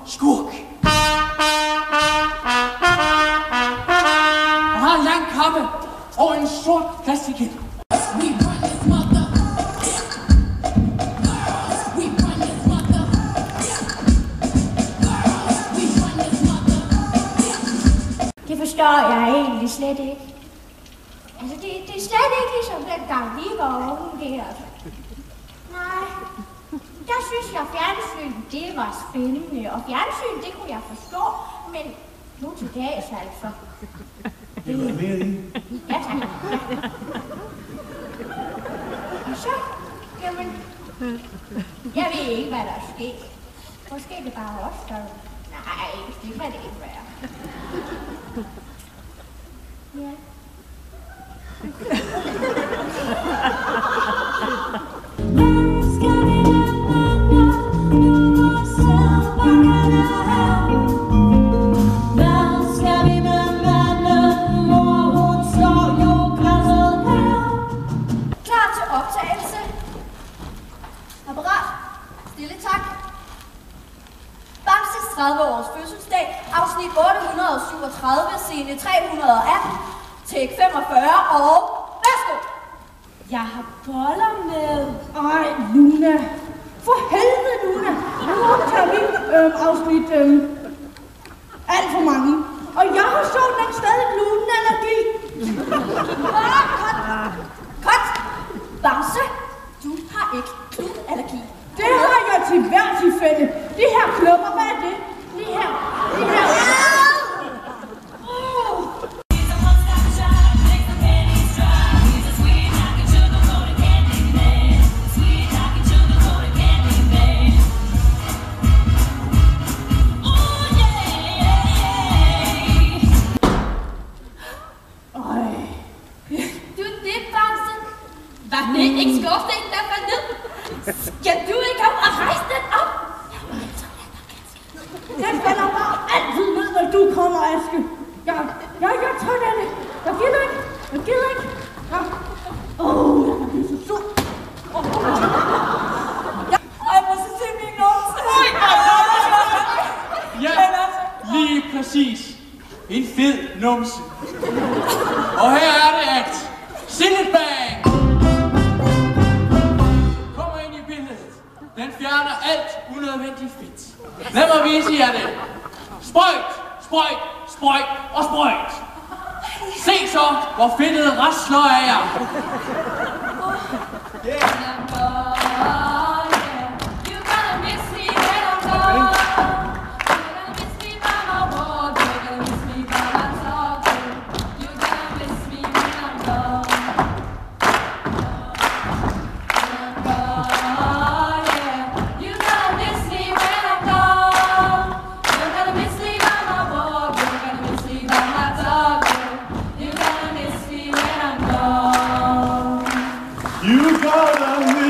skurk. Han har en lang kappe og en sort plastikket. Det forstår jeg egentlig slet ikke. Altså, det er slet ikke ligesom dengang vi var unge der. Nej, der synes jeg, fjernsyn, det var spændende. Og fjernsyn, det kunne jeg forstå. Men nu til dags altså. Det var mere i. Ja, tak. Ja. Og så, jamen, jeg ved ikke, hvad der er sket. Måske det bare os, der... Nej, det kan det ikke være. Ja. Klar til optagelse. Apparat. Stille tak. Bamses 30-års fødselsdag, afsnit 837, scene 318, take 45 og værsgo! Jeg har boller med. Ej, Luna. For helvede, Luna. Nu optager vi afsnit alt for mange. Og jeg har sådan stadig glutenallergi. Cut! Bamse, du har ikke glutenallergi. Det har jeg til hver tilfælde. De her klumper, hvad er det? De her. Du er det, Bamse. Var det ikke skorstenen, der faldt ned? Skal du ikke op og rejse den op? Den falder bare altid ned, når du kommer, Aske. Jeg tager den. Jeg gider ikke. Ja. Jeg kan blive så sur. Ej, må så se min numse. Ja, lige præcis. En fed numse. Og her er det, at Silletbang kommer ind i billedet. Den fjerner alt unødvendigt fedt. Lad mig vise jer det. Sprøjt, sprøjt, sprøjt og sprøjt. Se så, hvor fedtet rasler af jer. You gotta